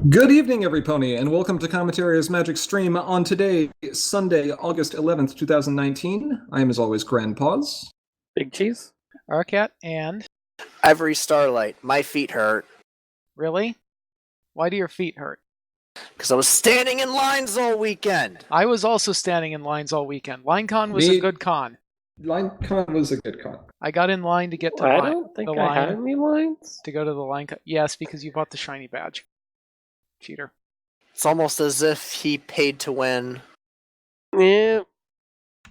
Good evening, every pony, and welcome to Commentary's Magic Stream on today, Sunday, August 11th, 2019. I am, as always, Grandpaws. Big Cheese. Arcat and... Ivory Starlight. My feet hurt. Really? Why do your feet hurt? Because I was standing in lines all weekend. I was also standing in lines all weekend. LineCon was a good con. LineCon was a good con. I got in line to get to I line, don't think the I line had any lines. to go to the line. Yes, because you bought the shiny badge. Cheater. It's almost as if he paid to win. Yeah.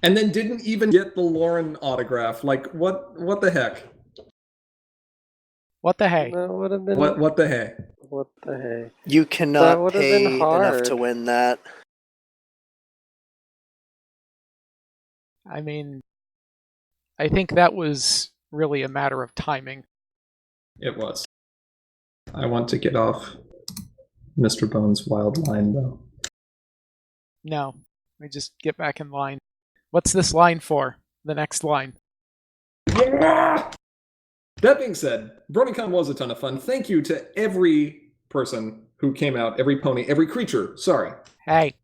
And then didn't even get the Lauren autograph. Like, what the heck? What the hey? That would have been. What the heck? What the hey? You That cannot would have pay been enough hard. to win that. I mean, I think that was really a matter of timing. It was. I want to get off Mr. Bones' wild line, though. No, I just get back in line. What's this line for? The next line. That being said, BronyCon was a ton of fun. Thank you to every person who came out, every pony, every creature. Sorry. Hey.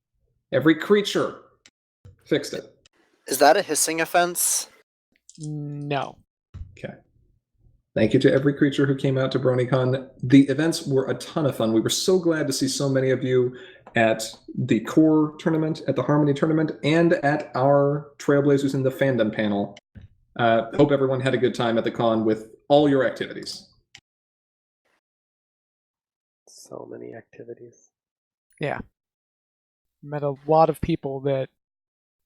Every creature. Fixed it. Is that a hissing offense? No. Okay. Thank you to every creature who came out to BronyCon. The events were a ton of fun. We were so glad to see so many of you at the Core tournament, at the Harmony tournament, and at our Trailblazers in the Fandom panel. Hope everyone had a good time at the con with all your activities. So many activities. Yeah. Met a lot of people that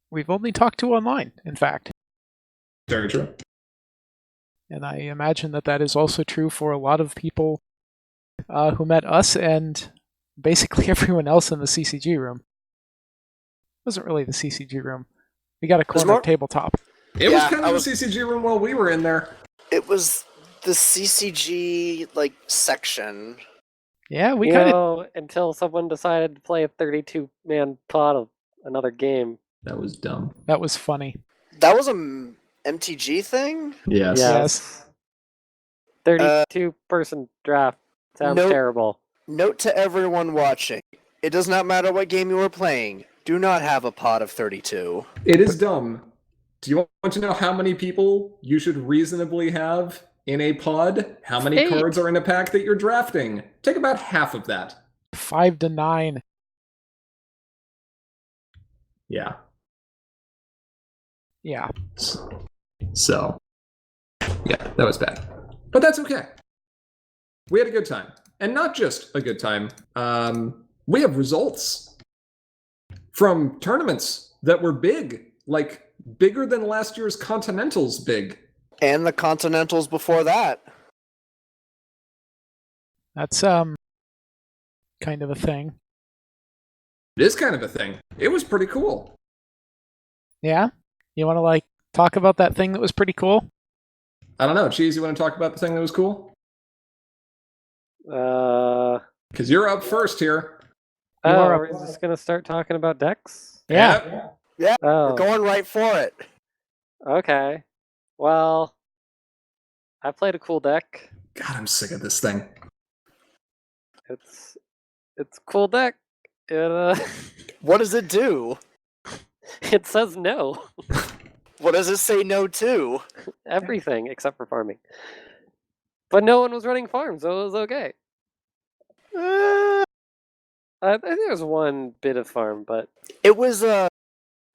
we've only talked to online, in fact. Very true. And I imagine that that is also true for a lot of people who met us and basically everyone else in the CCG room. It wasn't really the CCG room. We got a corner tabletop. It was kind of the CCG room while we were in there. It was the CCG, section. Yeah, we kind of... until someone decided to play a 32-man pod of another game. That was dumb. That was funny. That was a MTG thing? Yes. 32-person draft. Sounds terrible. Note to everyone watching. It does not matter what game you are playing. Do not have a pod of 32. It is dumb. Do you want to know how many people you should reasonably have in a pod? How many cards are in a pack that you're drafting? Take about half of that. 5 to 9. Yeah. Yeah. So, yeah, that was bad. But that's okay. We had a good time. And not just a good time. We have results from tournaments that were big. Bigger than last year's Continentals big. And the Continentals before that. That's, kind of a thing. It is kind of a thing. It was pretty cool. Yeah? You want to, talk about that thing that was pretty cool? I don't know. Cheese, you want to talk about the thing that was cool? Because you're up first here. We're just going to start talking about decks? Yeah. Yeah, we're going right for it. Okay. Well, I played a cool deck. God, I'm sick of this thing. It's a cool deck. What does it do? It says no. What does it say no to? Everything except for farming. But no one was running farms, so it was okay. I think there was one bit of farm, but it was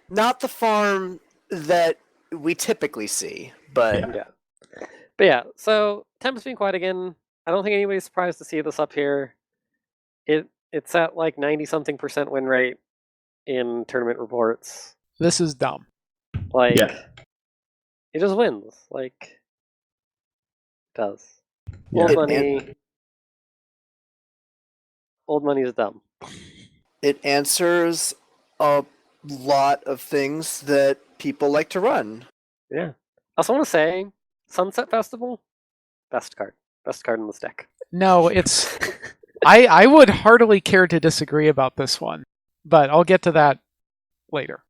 not the farm that we typically see, but yeah. But yeah, so Tempest being quiet again. I don't think anybody's surprised to see this up here. It's at 90-something% win rate in tournament reports. This is dumb. It just wins. It does. Yeah. Old money is dumb. It answers a lot of things that people like to run. Yeah. I also want to say, Sunset Festival, best card in this deck. No, it's... I would heartily care to disagree about this one, but I'll get to that later.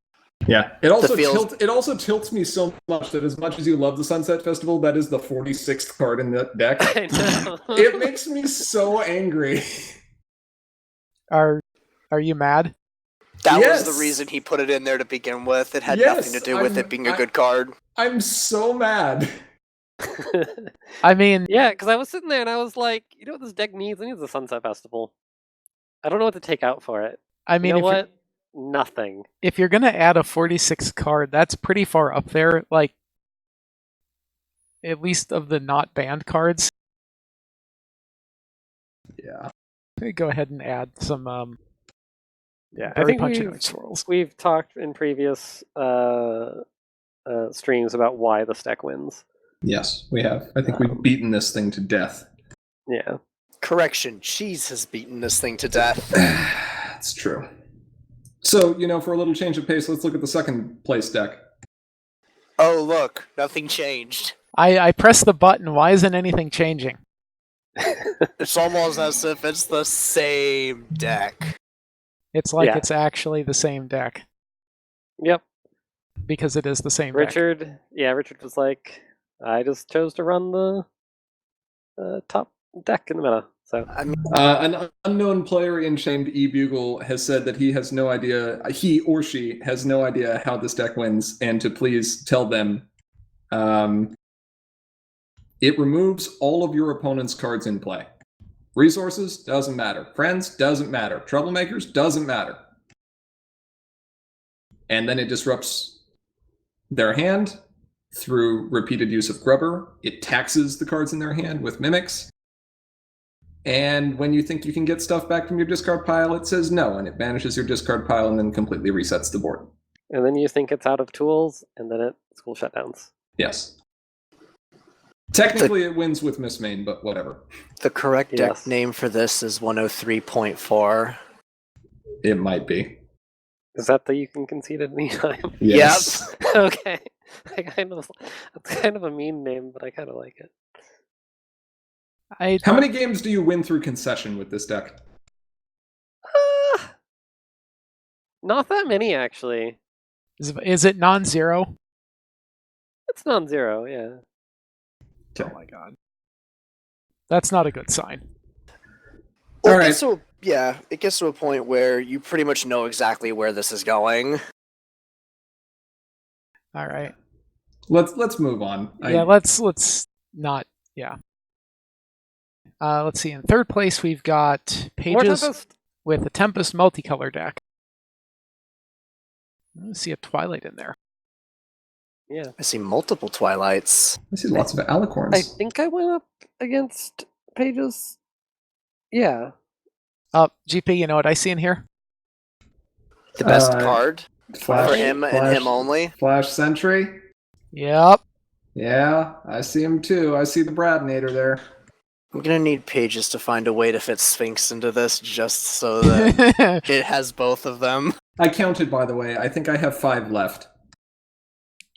Yeah, it also tilts me so much that as much as you love the Sunset Festival, that is the 46th card in the deck. I know. It makes me so angry. Are you mad? That Yes. was the reason he put it in there to begin with. It had Yes, nothing to do with it being a good card. I'm so mad. I mean, Yeah, because I was sitting there and I was like, you know what this deck needs? It needs a Sunset Festival. I don't know what to take out for it. I mean, you know what? Nothing. If you're gonna add a 46 card, that's pretty far up there. Like, at least of the not banned cards. Yeah. Go ahead and add some. Yeah, I Berry think Punch and swirls. we've talked in previous streams about why this deck wins. Yes, we have. I think we've beaten this thing to death. Yeah. Correction, Cheese has beaten this thing to death. That's true. So, for a little change of pace, let's look at the second place deck. Oh, look, nothing changed. I pressed the button. Why isn't anything changing? It's almost as if it's the same deck. It's like Yeah. it's actually the same deck. Yep. Because it is the same deck. Richard was like, I just chose to run the top deck in the meta. So An unknown player in Shamed E-Bugle has said that he or she has no idea how this deck wins, and to please tell them it removes all of your opponent's cards in play. Resources, doesn't matter. Friends, doesn't matter. Troublemakers, doesn't matter. And then it disrupts their hand through repeated use of Grubber. It taxes the cards in their hand with Mimics. And when you think you can get stuff back from your discard pile, it says no, and it banishes your discard pile and then completely resets the board. and then you think it's out of tools, and then it's school shutdowns. Yes. Technically, it wins with Miss Main, but whatever. The correct deck Yes. name for this is 103.4. It might be. Is that you can concede at any time? Yes. Okay. It's kind of a mean name, but I kind of like it. How many games do you win through concession with this deck? Not that many, actually. Is it non-zero? It's non-zero, yeah. Oh my god. That's not a good sign. Well, All it right. gets to a point where you pretty much know exactly where this is going. All right. Let's move on. Yeah, let's not. Yeah. Let's see. In third place, we've got More Pages Tempest. with a Tempest multicolor deck. I see a Twilight in there. Yeah. I see multiple Twilights. I see lots of Alicorns. I think I went up against Pages. Yeah. GP, you know what I see in here? The best Uh, card Flash, for him and him only. Flash Sentry. Yep. Yeah, I see him too. I see the Bradnator there. I'm gonna need Pages to find a way to fit Sphinx into this just so that it has both of them. I counted, by the way. I think I have 5 left.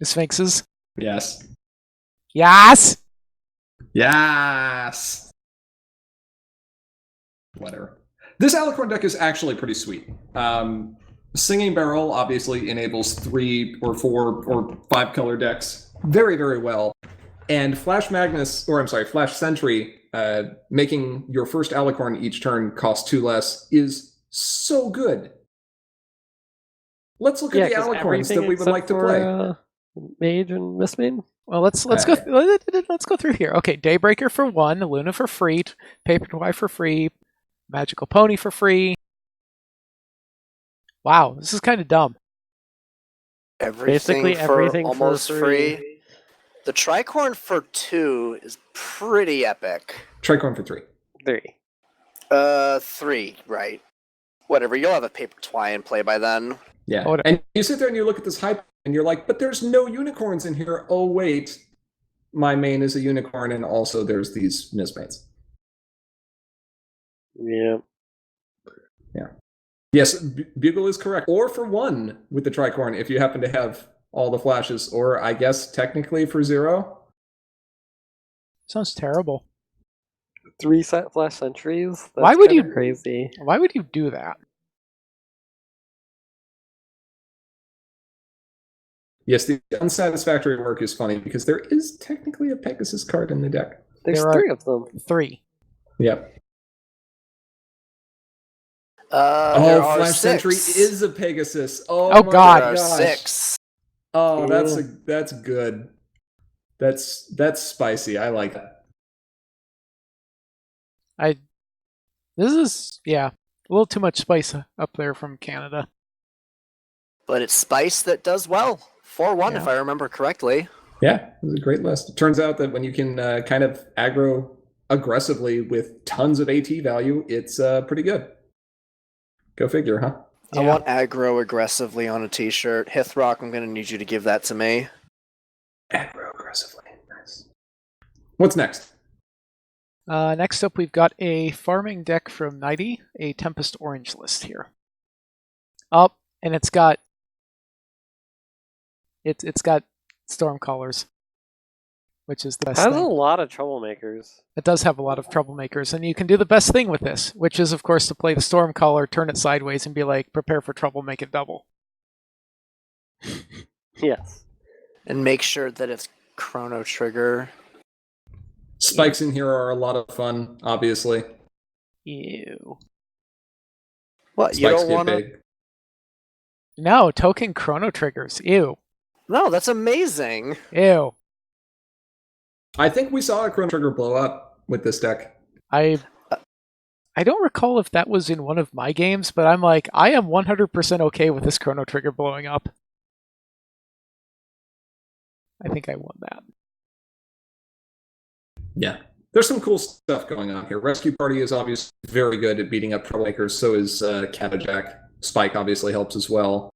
Sphinxes. Yes. Yes! Yes! Whatever. This Alicorn deck is actually pretty sweet. Singing Barrel obviously enables 3 or 4 or 5 color decks very, very well. And Flash Sentry, making your first Alicorn each turn cost 2 less is so good. Let's look at the 'cause Alicorns that we would everything like to except play. for, Mage and Miss Main. Well, let's go let's go through here. Okay, Daybreaker for 1, Luna for free, Paper Dwarf for free, Magical Pony for free. Wow, this is kind of dumb. Everything Basically for everything almost for free. The Tricorn for 2 is pretty epic. Tricorn for 3. 3. 3, right. Whatever, you'll have a Paper Twy in play by then. Yeah. Oh, And you sit there and you look at this hype and you're like, but there's no unicorns in here. Oh, wait. My main is a unicorn and also there's these mismates. Yeah. Yes, Bugle is correct. Or for 1 with the Tricorn if you happen to have all the flashes. Or I guess technically for 0. Sounds terrible. 3 Flash Sentries? That's Why would kinda you- crazy? Why would you do that? Yes, the unsatisfactory work is funny because there is technically a Pegasus card in the deck. There's There are- 3 of them. 3. Yep. There are Flash Sentry 6. is a Pegasus. Oh, my God. There are gosh. 6. Oh, that's Yeah. that's good. That's spicy. I like that. This is a little too much spice up there from Canada. But it's spice that does well. 4-1, if Yeah. I remember correctly. Yeah, it was a great list. It turns out that when you can kind of aggro aggressively with tons of AT value, it's pretty good. Go figure, huh? I Yeah. want aggro aggressively on a t-shirt. Hithrock, I'm going to need you to give that to me. Aggro aggressively. Nice. What's next? Next up, we've got a farming deck from Nighty, a Tempest Orange list here. And it's got Stormcallers, which is the best Has a thing. lot of troublemakers. It does have a lot of troublemakers, and you can do the best thing with this, which is, of course, to play the Stormcaller, turn it sideways, and be like, prepare for trouble, make it double. Yes. And make sure that it's Chrono Trigger. Spikes in here are a lot of fun, obviously. Ew. What, you Spikes don't get want to... big. No, token Chrono Triggers. Ew. No, that's amazing. Ew. I think we saw a Chrono Trigger blow up with this deck. I don't recall if that was in one of my games, but I'm like, I am 100% okay with this Chrono Trigger blowing up. I think I won that. Yeah. There's some cool stuff going on here. Rescue Party is obviously very good at beating up troublemakers, so is Catajack. Spike obviously helps as well.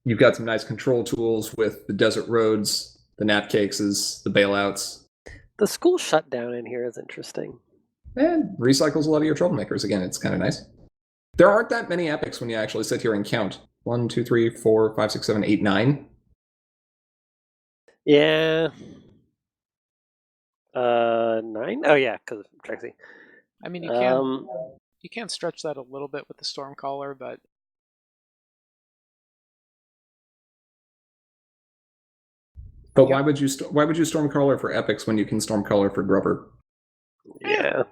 You've got some nice control tools with the Desert Roads, the Napcakeses, the Bailouts. The school shutdown in here is interesting. And recycles a lot of your troublemakers. Again, it's kind of nice. There aren't that many epics when you actually sit here and count. 1, 2, 3, 4, 5, 6, 7, 8, 9. Yeah. 9? Oh yeah, because of Trixie. I mean, you can stretch that a little bit with the Stormcaller, but But why would you Stormcaller for epics when you can Stormcaller for Grubber? Yeah.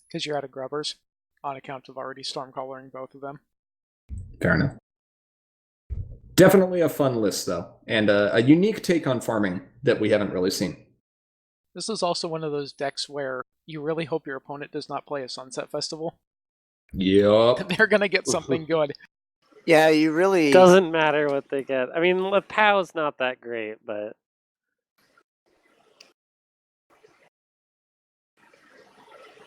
because you're out of grubbers on account of already Stormcallering both of them. Fair enough. Definitely a fun list, though, and a unique take on farming that we haven't really seen. This is also one of those decks where you really hope your opponent does not play a Sunset Festival. Yup. They're gonna get something good. Yeah, you really... Doesn't matter what they get. I mean, the POW's not that great, but...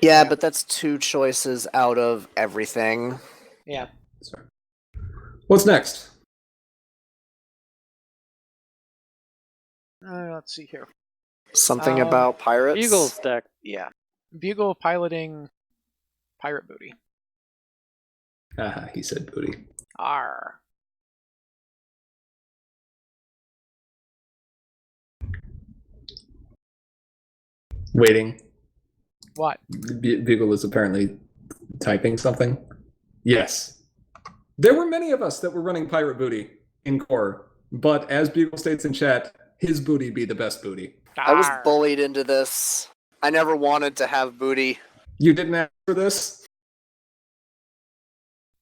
Yeah, but that's 2 choices out of everything. Yeah. Sorry. What's next? Let's see here. Something about pirates? Bugle's deck. Yeah. Bugle piloting Pirate Booty. He said booty. Arr. Waiting. What? Bugle is apparently typing something. Yes. There were many of us that were running Pirate Booty in core, but as Bugle states in chat, his booty be the best booty. I was Arr. bullied into this. I never wanted to have booty. You didn't ask for this?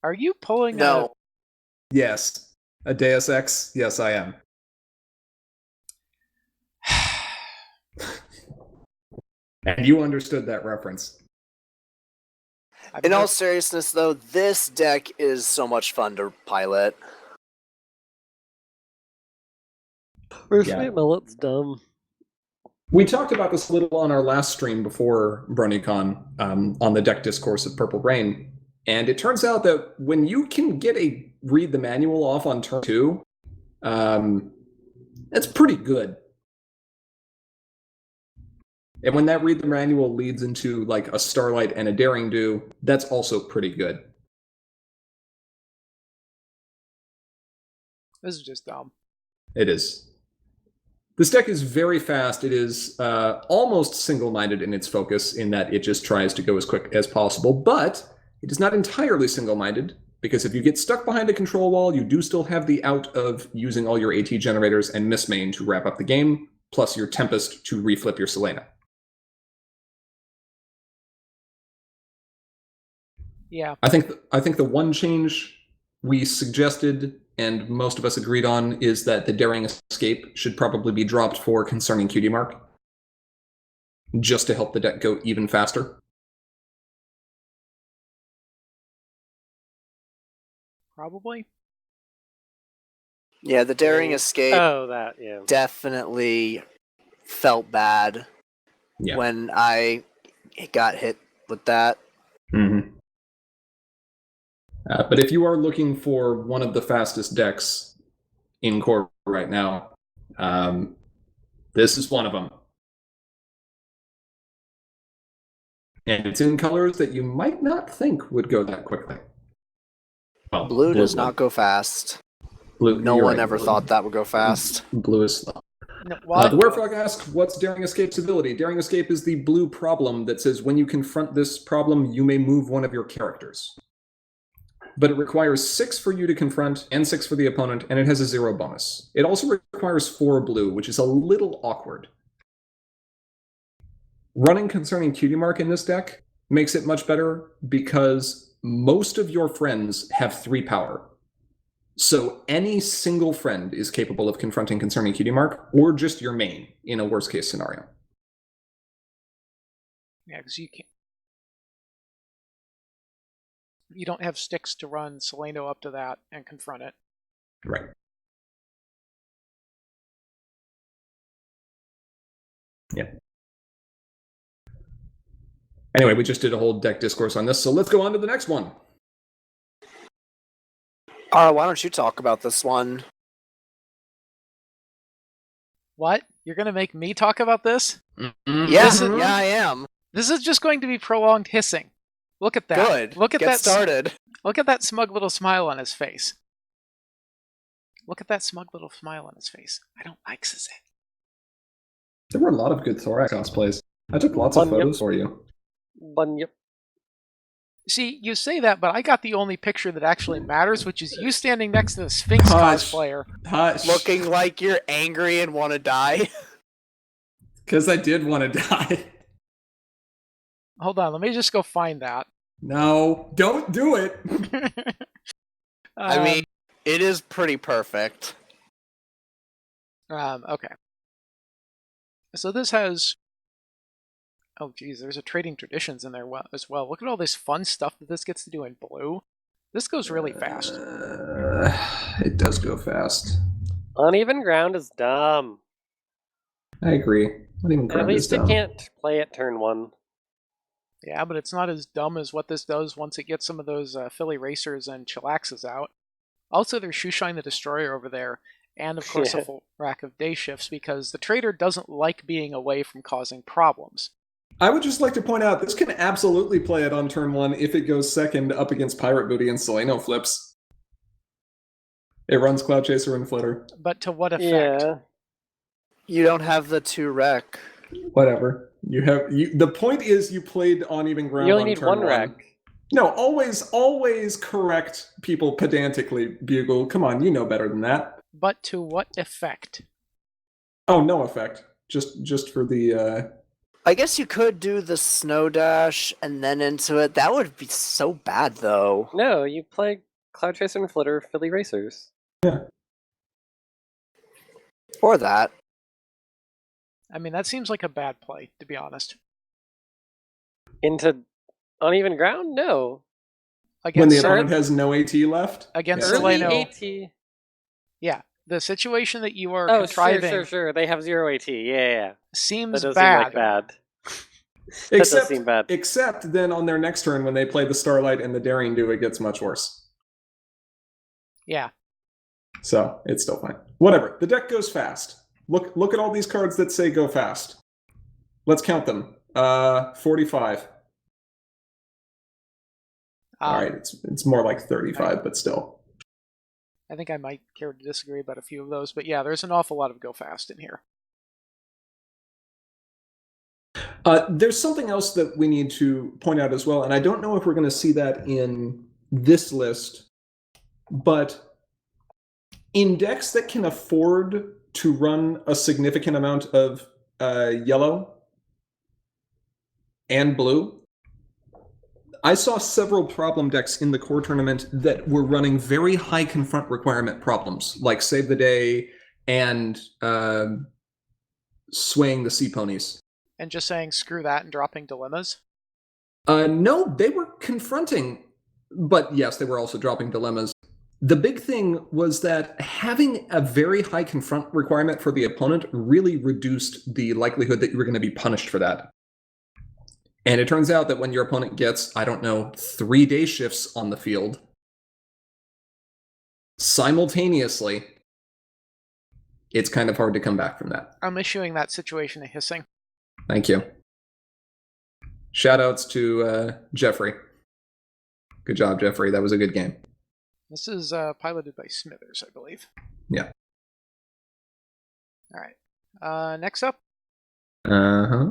Are you pulling No. Yes. A Deus Ex? Yes, I am. And you understood that reference. In all seriousness, though, this deck is so much fun to pilot. Sweet Millet's dumb. We talked about this a little on our last stream before BronyCon on the deck discourse of Purple Rain. And it turns out that when you can get a read the manual off on turn 2, that's pretty good. And when that read the manual leads into like a Starlight and a Daring Do, that's also pretty good. This is just dumb. It is. This deck is very fast. It is almost single-minded in its focus in that it just tries to go as quick as possible, but it is not entirely single-minded, because if you get stuck behind a control wall, you do still have the out of using all your AT generators and Miss Main to wrap up the game, plus your Tempest to reflip your Selena. Yeah. I think the one change we suggested and most of us agreed on is that the Daring Escape should probably be dropped for Concerning Cutie Mark, just to help the deck go even faster. Probably. Yeah, the Daring Escape Oh, that, yeah. definitely felt bad Yeah. when I got hit with that. Mm-hmm. But if you are looking for one of the fastest decks in core right now, this is one of them. And it's in colors that you might not think would go that quickly. Well, Blue does would. not go fast. Blue, No you're one right, ever blue. thought that would go fast. Blue is slow. No, what? The Werefrog asks, what's Daring Escape's ability? Daring Escape is the blue problem that says when you confront this problem, you may move one of your characters. But it requires 6 for you to confront and 6 for the opponent, and it has a 0 bonus. It also requires 4 blue, which is a little awkward. Running Concerning Cutie Mark in this deck makes it much better because most of your friends have 3 power. So any single friend is capable of confronting Concerning Cutie Mark, or just your main in a worst case scenario. Yeah, because you can't. You don't have sticks to run Seleno up to that and confront it. Right. Yeah. Anyway, we just did a whole deck discourse on this, so let's go on to the next one. Why don't you talk about this one? What? You're going to make me talk about this? Mm-hmm. Yes, This is- yeah, I am. This is just going to be prolonged hissing. Look at that. Good. Look at Get that. started. Look at that smug little smile on his face. Look at that smug little smile on his face. I don't like Suzette. There were a lot of good Thorax cosplays. I took lots of photos for you. Bunyip. See, you say that, but I got the only picture that actually matters, which is you standing next to the Sphinx Hush. cosplayer. Hush. Looking like you're angry and want to die. Because I did want to die. Hold on, let me just go find that. No, don't do it. I mean, it is pretty perfect. Okay. So this has... Oh, geez, there's a Trading Traditions in there as well. Look at all this fun stuff that this gets to do in blue. This goes really fast. It does go fast. Uneven Ground is dumb. I agree. Not even At least it can't play at turn 1. Yeah, but it's not as dumb as what this does once it gets some of those Philly Racers and Chillaxes out. Also, there's Shoeshine the Destroyer over there, and of course a full rack of Day Shifts, because the trader doesn't like being away from causing problems. I would just like to point out, this can absolutely play it on turn 1 if it goes second up against Pirate Booty and Seleno flips. It runs Cloud Chaser and Flitter. But to what effect? Yeah. You don't have the 2 wreck. Whatever. The point is you played on even ground. You only on need turn 1 rack. No, always correct people pedantically, Bugle. Come on, you know better than that. But to what effect? Oh, no effect. Just for the I guess you could do the Snow Dash and then into it. That would be so bad, though. No, you play Cloud Chaser and Flitter, Philly Racers. Yeah. Or that. I mean, that seems like a bad play, to be honest. Into Uneven Ground? No. When the Against opponent has no AT left. Against Yeah. Early Seleno. AT. Yeah, the situation that you are Oh, contriving sure. They have 0 AT. Yeah. That seems does bad. seem like bad. That does seem bad. Except then on their next turn when they play the Starlight and the Daring Do, it gets much worse. Yeah. So it's still fine. Whatever. The deck goes fast. Look at all these cards that say go fast. Let's count them. 45. All right, it's more like 35, but still. I think I might care to disagree about a few of those, but yeah, there's an awful lot of go fast in here. There's something else that we need to point out as well, and I don't know if we're going to see that in this list, but in decks that can afford to run a significant amount of yellow and blue, I saw several problem decks in the core tournament that were running very high confront requirement problems, like Save the Day and swaying the sea ponies. And just saying screw that and dropping dilemmas? No, they were confronting, but yes, they were also dropping dilemmas. The big thing was that having a very high confront requirement for the opponent really reduced the likelihood that you were going to be punished for that. And it turns out that when your opponent gets, 3 day shifts on the field simultaneously, it's kind of hard to come back from that. I'm issuing that situation a hissing. Thank you. Shoutouts to Jeffrey. Good job, Jeffrey. That was a good game. This is piloted by Smithers, I believe. Yeah. All right. Next up, Uh-huh.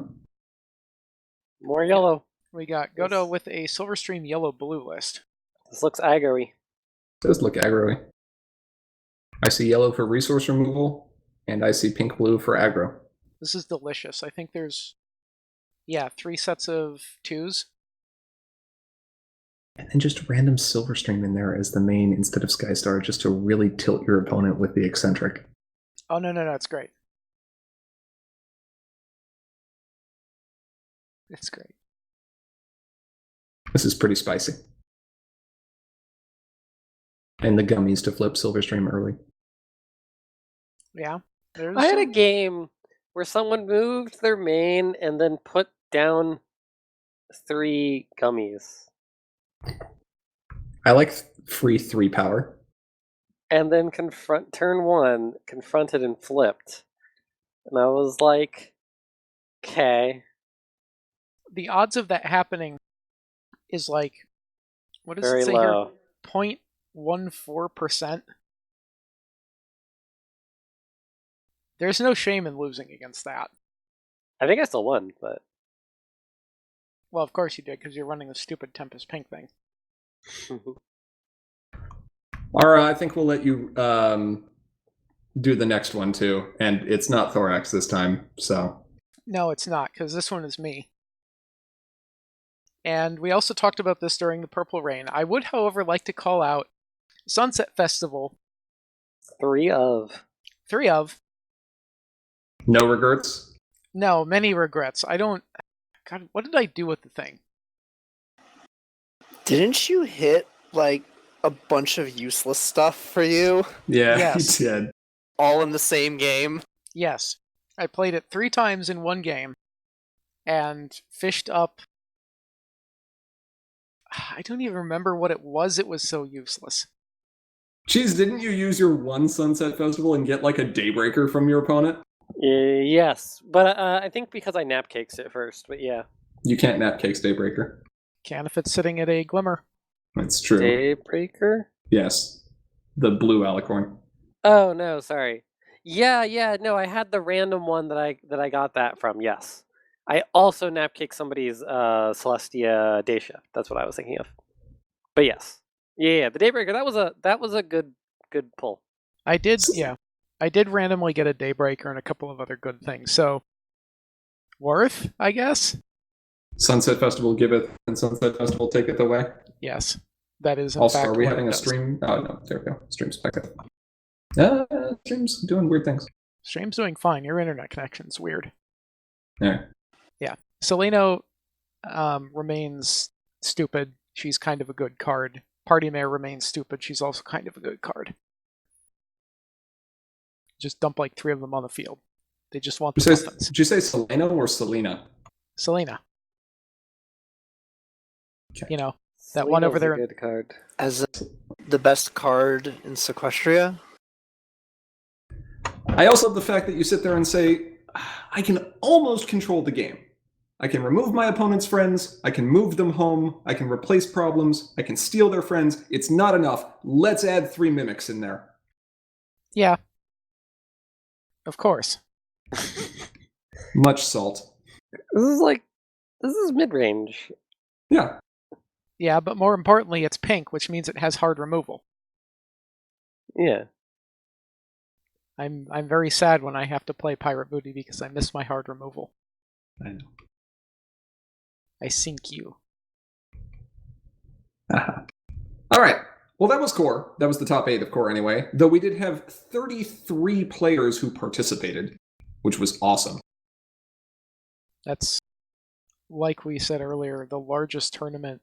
More yellow. we got Godo with a Silverstream yellow-blue list. This looks aggro-y. Does look aggro-y. I see yellow for resource removal, and I see pink-blue for aggro. This is delicious. I think there's, 3 sets of 2s. And then just random Silverstream in there as the main instead of Skystar, just to really tilt your opponent with the eccentric. Oh, no, it's great. It's great. This is pretty spicy. And the gummies to flip Silverstream early. Yeah. I had a game where someone moved their main and then put down 3 gummies. I like free 3 power. And then turn 1, confronted and flipped. And I was like, okay. The odds of that happening is like, what does Very it say low. here? 0.14%. There's no shame in losing against that. I think I still won, but... Well, of course you did, because you're running the stupid Tempest Pink thing. Alright, I think we'll let you do the next one too. And it's not Thorax this time, so... No, it's not, because this one is me. And we also talked about this during the Purple Rain. I would, however, like to call out Sunset Festival. 3 of. No regrets? No, many regrets. God, what did I do with the thing? Didn't you hit, like, a bunch of useless stuff for you? Yeah, Yes. he did. All in the same game? Yes. I played it 3 times in one game and fished up... I don't even remember what it was. It was so useless. Jeez, didn't you use your one Sunset Festival and get like a Daybreaker from your opponent? Yes, but I think because I nap cakes it first, but yeah. You can't nap cakes Daybreaker. Can if it's sitting at a Glimmer. That's true. Daybreaker? Yes. The blue alicorn. Oh, no, sorry. Yeah, no, I had the random one that I got that from, yes. I also nap kicked somebody's Celestia Day Shift. That's what I was thinking of. But yes. Yeah, the Daybreaker, that was a good pull. I did randomly get a Daybreaker and a couple of other good things, so worth, I guess? Sunset Festival giveth, and Sunset Festival taketh away. Yes. That is in Also, fact are we what having it a does. stream? Oh, no, there we go. Stream's back up. Stream's doing weird things. Stream's doing fine. Your internet connection's weird. Yeah. Yeah. Seleno remains stupid. She's kind of a good card. Party Mare remains stupid. She's also kind of a good card. Just dump like 3 of them on the field. They just want the muffins. Did you say Selena or Selena? Selena. Okay. You know, that one over there. A good card. As the best card in Sequestria? I also love the fact that you sit there and say, I can almost control the game. I can remove my opponent's friends, I can move them home, I can replace problems, I can steal their friends. It's not enough. Let's add 3 mimics in there. Yeah. Of course. Much salt. This is mid-range. Yeah. Yeah, but more importantly, it's pink, which means it has hard removal. Yeah. I'm very sad when I have to play Pirate Booty because I miss my hard removal. I know. I sink you. All right. Well, that was core. That was the top 8 of core anyway. Though we did have 33 players who participated, which was awesome. That's, like we said earlier, the largest tournament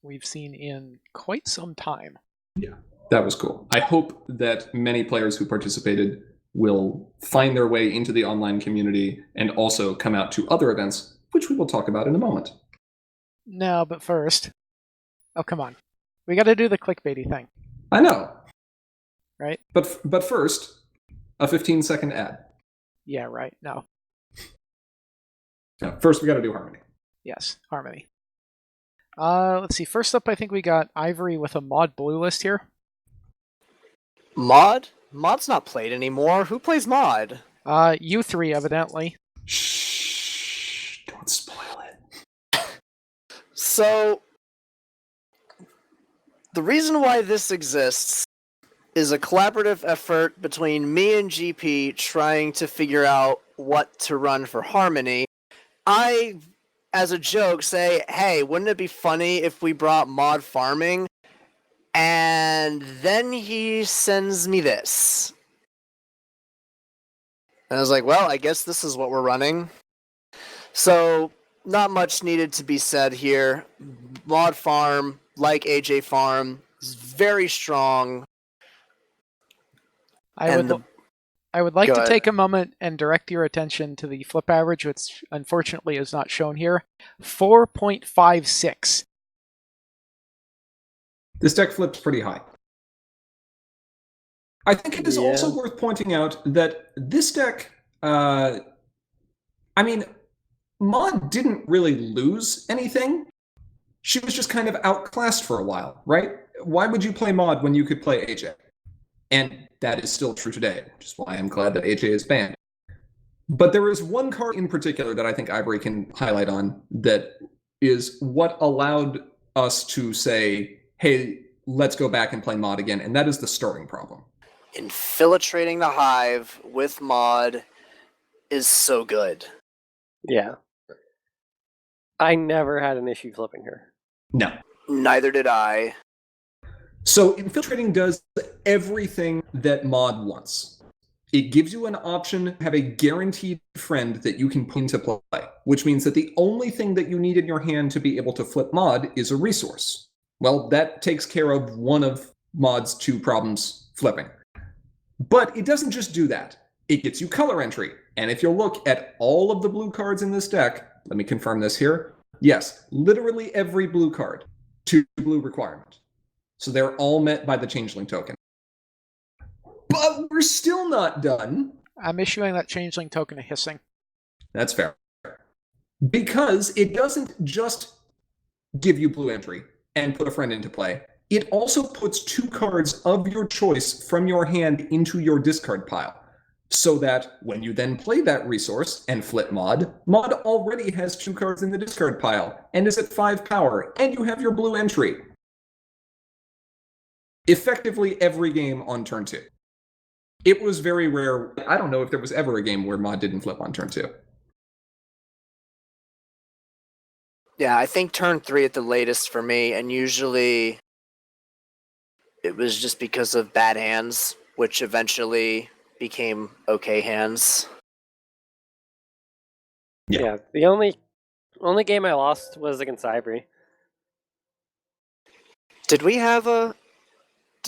we've seen in quite some time. Yeah, that was cool. I hope that many players who participated will find their way into the online community and also come out to other events, which we will talk about in a moment. No, but first... Oh, come on. We gotta do the clickbaity thing. I know. Right? But first, a 15-second ad. Yeah, right. No. No, first, we got to do Harmony. Yes, Harmony. Let's see. First up, I think we got Ivory with a mod blue list here. Mod? Mod's not played anymore. Who plays Mod? You three, evidently. Shh. Don't spoil it. So, the reason why this exists is a collaborative effort between me and GP trying to figure out what to run for Harmony. I, as a joke, say, hey, wouldn't it be funny if we brought mod farming? And then he sends me this. And I was like, well, I guess this is what we're running. So, not much needed to be said here. Mod farm, like AJ farm, is very strong. I would like Go to ahead. take a moment and direct your attention to the flip average, which unfortunately is not shown here. 4.56. This deck flips pretty high. I think it is Yeah. also worth pointing out that this deck, Maud didn't really lose anything. She was just kind of outclassed for a while, right? Why would you play Maud when you could play AJ? And that is still true today, which is why I'm glad that AJ is banned. But there is one card in particular that I think Ivory can highlight on that is what allowed us to say, hey, let's go back and play Mod again, and that is the starting problem. Infiltrating the hive with Mod is so good. Yeah. I never had an issue flipping her. No. Neither did I. So infiltrating does everything that Mod wants. It gives you an option to have a guaranteed friend that you can put into play, which means that the only thing that you need in your hand to be able to flip Mod is a resource. Well, that takes care of one of Mod's 2 problems flipping. But it doesn't just do that. It gets you color entry. And if you'll look at all of the blue cards in this deck, let me confirm this here. Yes, literally every blue card, 2 blue requirement. So they're all met by the Changeling token. But we're still not done. I'm issuing that changeling token a hissing. That's fair. Because it doesn't just give you blue entry and put a friend into play. It also puts 2 cards of your choice from your hand into your discard pile. So that when you then play that resource and flip Mod, Mod already has 2 cards in the discard pile and is at 5 power, and you have your blue entry. Effectively every game on turn 2. It was very rare. I don't know if there was ever a game where Mod didn't flip on turn 2. Yeah, I think turn 3 at the latest for me, and usually it was just because of bad hands, which eventually became okay hands. Yeah. The only game I lost was against Ivory. Did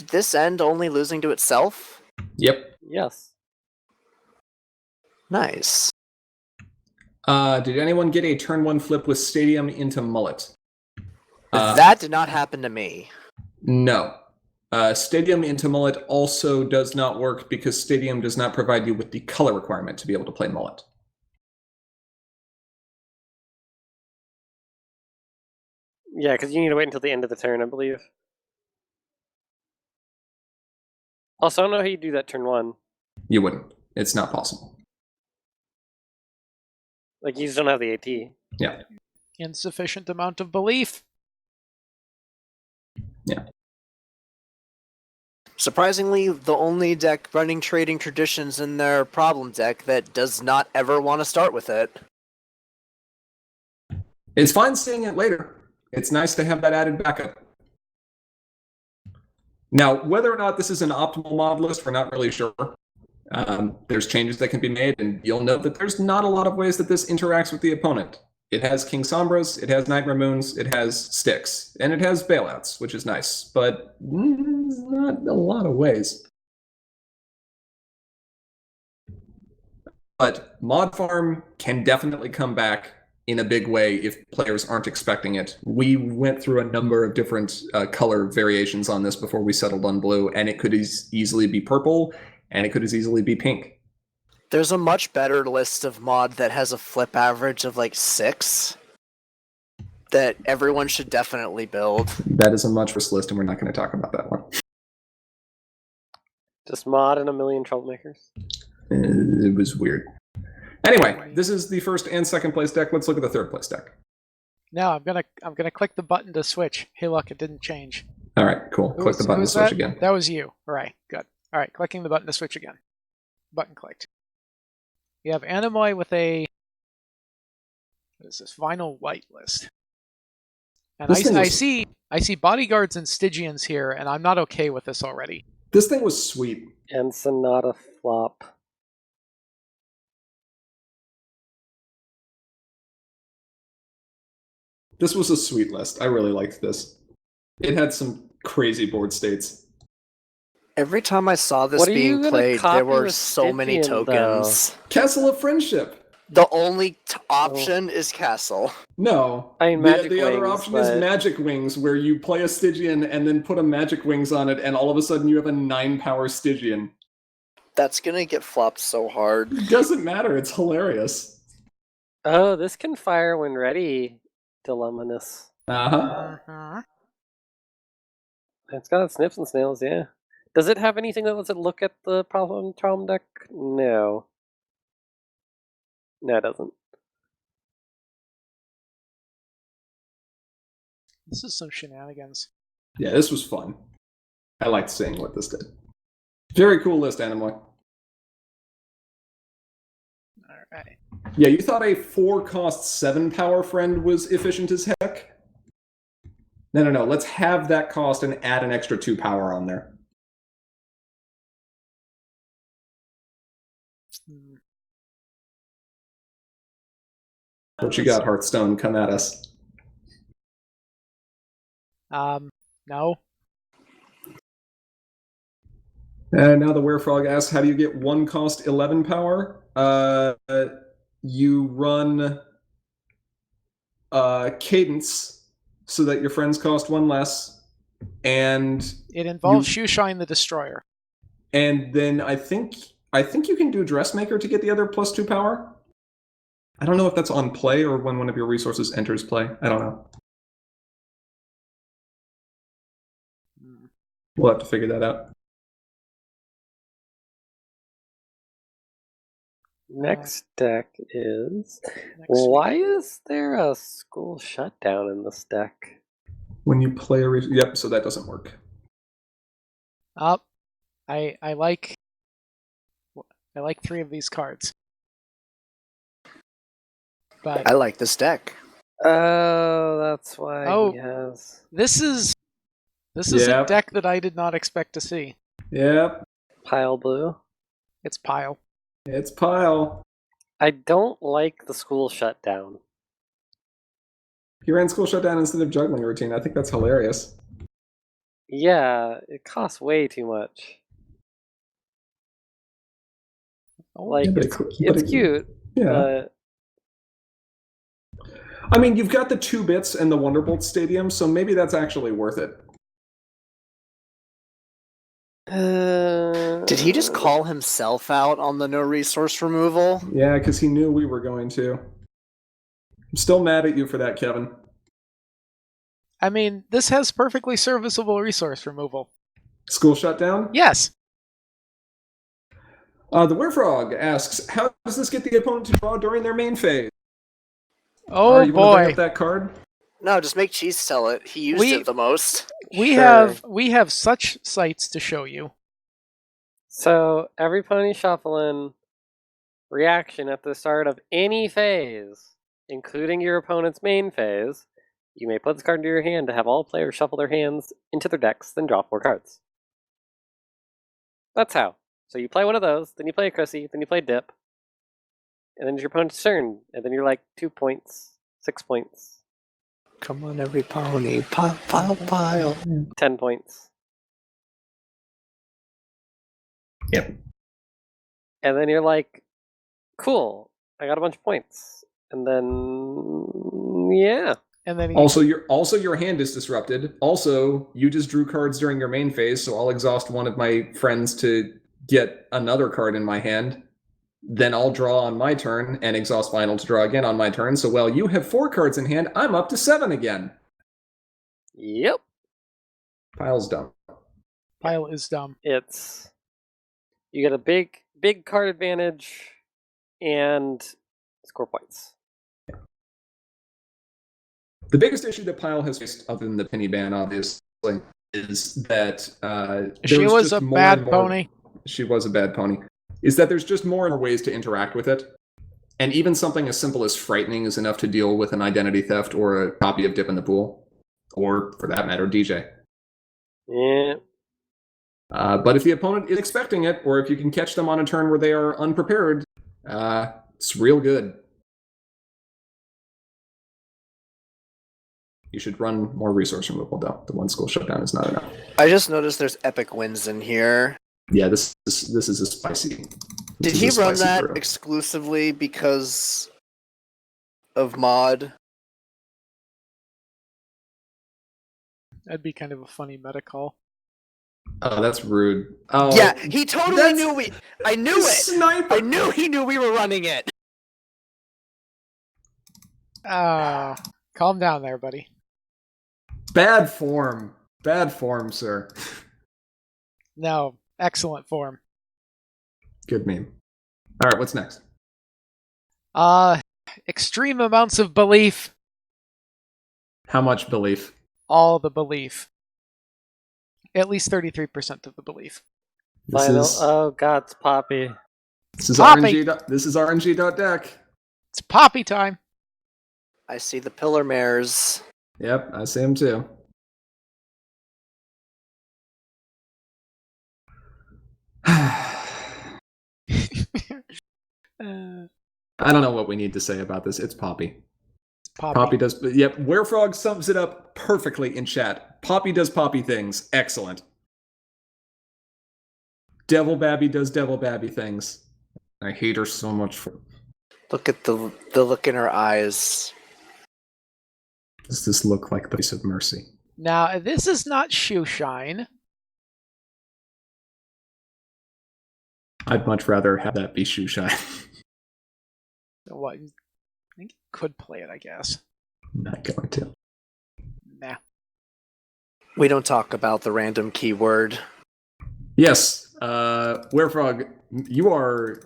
this end only losing to itself? Yep. Yes. Nice. Did anyone get a turn 1 flip with Stadium into Mullet? That did not happen to me. No. Stadium into Mullet also does not work because Stadium does not provide you with the color requirement to be able to play Mullet. Yeah, because you need to wait until the end of the turn, I believe. Also, I don't know how you do that turn 1. You wouldn't. It's not possible. Like, you just don't have the AT. Yeah. Insufficient amount of belief. Yeah. Surprisingly, the only deck running trading traditions in their problem deck that does not ever want to start with it. It's fine seeing it later. It's nice to have that added backup. Now, whether or not this is an optimal mod list, we're not really sure. There's changes that can be made, and you'll note that there's not a lot of ways that this interacts with the opponent. It has King Sombras, it has Nightmare Moons, it has sticks, and it has bailouts, which is nice, but not a lot of ways. But Mod Farm can definitely come back in a big way if players aren't expecting it. We went through a number of different color variations on this before we settled on blue, and it could easily be purple, and it could as easily be pink. There's a much better list of mod that has a flip average of like 6 that everyone should definitely build. That is a much worse list, and we're not going to talk about that one. Just mod and a million troublemakers. It was weird. Anyway, this is the first and second place deck. Let's look at the third place deck. Now I'm gonna click the button to switch. Hey, look, it didn't change. All right, cool. Click the button to switch again. That was you. All right, good. All right, clicking the button to switch again. Button clicked. We have Animoy with a, what is this, vinyl whitelist. And I see bodyguards and Stygians here, and I'm not okay with this already. This thing was sweet. And Sonata flop. This was a sweet list. I really liked this. It had some crazy board states. Every time I saw this being played, there were so many tokens. Castle of Friendship. The only option is Castle. No. I mean, Magic the other Wings, option is Magic Wings, where you play a Stygian and then put a Magic Wings on it, and all of a sudden you have a 9-power Stygian. That's gonna get flopped so hard. It doesn't matter. It's hilarious. Oh, this can fire when ready. Dilemmaness. Uh-huh. It's got snips and snails, yeah. Does it have anything that lets it look at the problem deck? No. No, it doesn't. This is some shenanigans. Yeah, this was fun. I liked seeing what this did. Very cool list, Animoy. Alright. Yeah, you thought a 4-cost 7-power friend was efficient as heck? No. Let's have that cost and add an extra 2 power on there. What you got, Hearthstone? Come at us. No. Now the Werefrog asks, how do you get 1-cost 11 power? You run Cadence so that your friends cost 1 less, and it involves Shoeshine the Destroyer. And then I think you can do Dressmaker to get the other +2 power. I don't know if that's on play or when one of your resources enters play. I don't know. We'll have to figure that out. Next deck is... Why is there a school shutdown in this deck? When you play a... Yep, so that doesn't work. I like 3 of these cards. But I like this deck. Oh, that's why he has... This is a deck that I did not expect to see. Yep. Pile blue? It's Pile. It's Pile. I don't like the school shutdown. He ran school shutdown instead of juggling routine. I think that's hilarious. Yeah, it costs way too much. Like, yeah, it's cute, yeah. but... I mean, you've got the 2 bits and the Wonderbolt Stadium, so maybe that's actually worth it. Did he just call himself out on the no resource removal? Yeah, because he knew we were going to. I'm still mad at you for that, Kevin. I mean, this has perfectly serviceable resource removal. School shutdown? Yes. The Werefrog asks, how does this get the opponent to draw during their main phase? Oh, you boy. Bring up that card? No, just make Cheese tell it. He used it the most. We have such sights to show you. So every pony shuffling reaction at the start of any phase, including your opponent's main phase, you may put this card into your hand to have all players shuffle their hands into their decks, then draw 4 cards. That's how. So you play one of those, then you play a Chrissy, then you play Dip, and then it's your opponent's turn, and then you're like 2 points, 6 points, Come on, every pony, pile. 10 points. Yep. And then you're like, cool, I got a bunch of points. And then, yeah. And then Also, your hand is disrupted. Also, you just drew cards during your main phase, so I'll exhaust one of my friends to get another card in my hand. Then I'll draw on my turn and exhaust final to draw again on my turn. So while you have 4 cards in hand, I'm up to 7 again. Yep. Pile's dumb. Pile is dumb. It's, you get a big card advantage and score points. The biggest issue that Pile has faced, other than the penny ban, obviously, is that She was a bad pony. She was a bad pony. Is that there's just more and more ways to interact with it. And even something as simple as frightening is enough to deal with an identity theft or a copy of Dip in the Pool. Or, for that matter, DJ. Yeah. But if the opponent is expecting it, or if you can catch them on a turn where they are unprepared, it's real good. You should run more resource removal, though. The one school shutdown is not enough. I just noticed there's epic wins in here. Yeah, this is a spicy. Did he run that exclusively because of mod? That'd be kind of a funny meta call. Oh, that's rude. Oh, Yeah, he totally knew we. I knew it. Sniper. I knew he knew we were running it. Calm down there, buddy. Bad form, sir. No, excellent form. Good meme. All right, what's next? Extreme amounts of belief. How much belief? All the belief. At least 33% of the belief. Oh god, it's Papi. This is Papi. RNG. This is RNG.deck. It's Papi time. I see the pillar mares. Yep, I see him too. I don't know what we need to say about this. It's Papi. Papi does. Yep, Werefrog sums it up perfectly in chat. Papi does Papi things. Excellent. Devil Babby does Devil Babby things. I hate her so much for. Look at the look in her eyes. Does this look like the face of mercy? Now, this is not shoe shine. I'd much rather have that be shoe shine. What? I think you could play it, I guess. I'm not going to. Nah. We don't talk about the random keyword. Yes, Werefrog, you are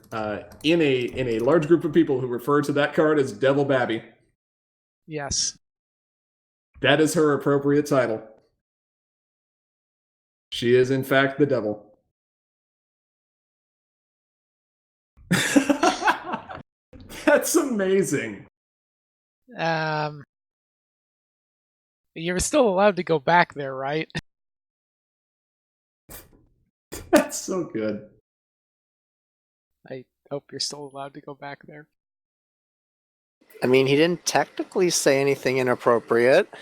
in a large group of people who refer to that card as Devil Babby. Yes. That is her appropriate title. She is, in fact, the devil. That's amazing. You're still allowed to go back there, right? That's so good. I hope you're still allowed to go back there. I mean, he didn't technically say anything inappropriate.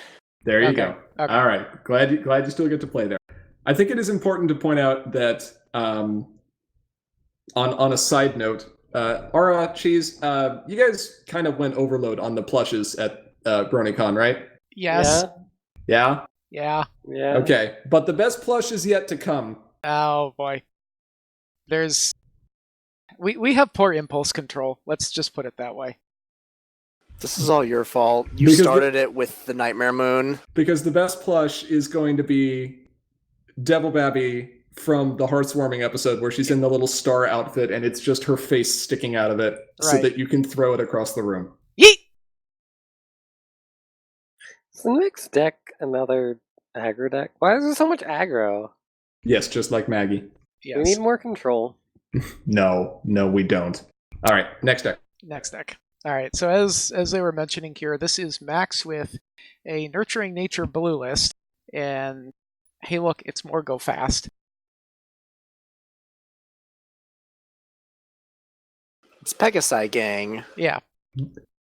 There you Okay, go. okay. All right. Glad you still get to play there. I think it is important to point out that on a side note, Ara, Cheese, you guys kind of went overload on the plushes at BronyCon, right? Yes. Yeah? Yeah. Yeah. Okay. But the best plush is yet to come. Oh boy. We have poor impulse control. Let's just put it that way. This is all your fault. You Because started it with the Nightmare Moon. Because the best plush is going to be Devil Babby from the Heartswarming episode where she's in the little star outfit and it's just her face sticking out of it so Right. that you can throw it across the room. Yeet! Is the next deck another aggro deck? Why is there so much aggro? Yes, just like Maggie. Yes. We need more control. No, we don't. All right, next deck. Next deck. Alright, so as they were mentioning here, this is Max with a Nurturing Nature blue list, and hey look, it's more go fast. It's Pegasi gang. Yeah.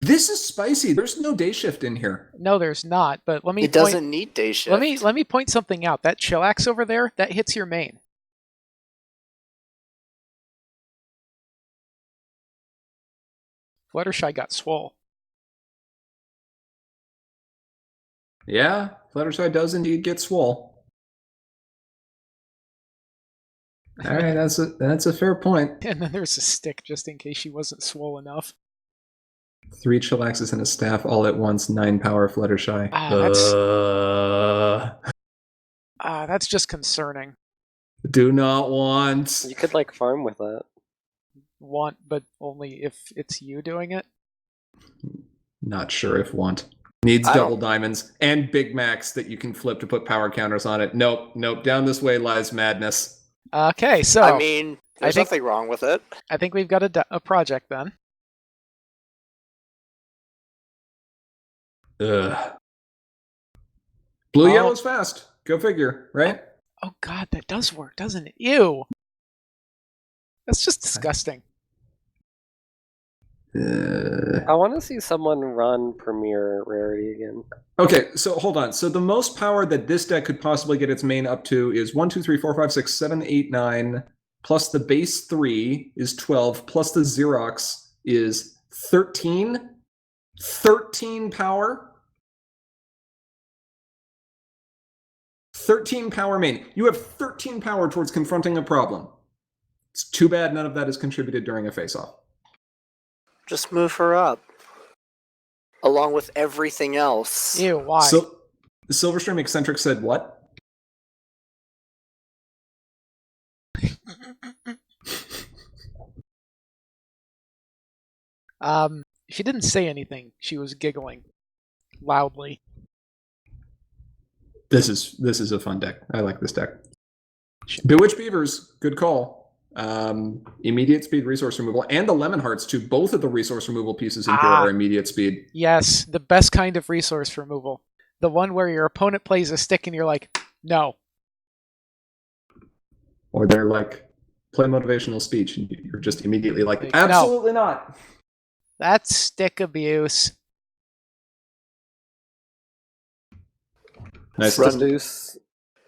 This is spicy. There's no day shift in here. No, there's not. But let me It doesn't need day shift. let me point something out. That chillax over there, that hits your main. Fluttershy got swole. Yeah, Fluttershy does indeed get swole. All right, that's a fair point. And then there's a stick just in case she wasn't swole enough. 3 chillaxes and a staff all at once. 9 power Fluttershy. That's just concerning. Do not want. You could like farm with that. Want, but only if it's you doing it. Not sure if want. Needs double diamonds and Big Macs that you can flip to put power counters on it. Nope. Down this way lies madness. Okay, so I mean, there's nothing wrong with it. I think we've got a project then. Ugh. Blue yellow's fast. Go figure, right? Oh god, that does work, doesn't it? Ew. That's just disgusting. I want to see someone run Premier Rarity again. Okay, so hold on. So the most power that this deck could possibly get its main up to is 1, 2, 3, 4, 5, 6, 7, 8, 9, plus the base 3 is 12, plus the Xerox is 13. 13 power. 13 power main. You have 13 power towards confronting a problem. It's too bad none of that is contributed during a face-off. Just move her up. Along with everything else. Ew, why? So, Silverstream Eccentric said what? She didn't say anything. She was giggling loudly. This is a fun deck. I like this deck. Bewitched Beavers, good call. Immediate speed resource removal, and the Lemon Hearts too. Both of the resource removal pieces in here are immediate speed. Yes, the best kind of resource removal. The one where your opponent plays a stick and you're like, no. Or they're like, play motivational speech, and you're just immediately like, no. absolutely not. That's stick abuse. Nice.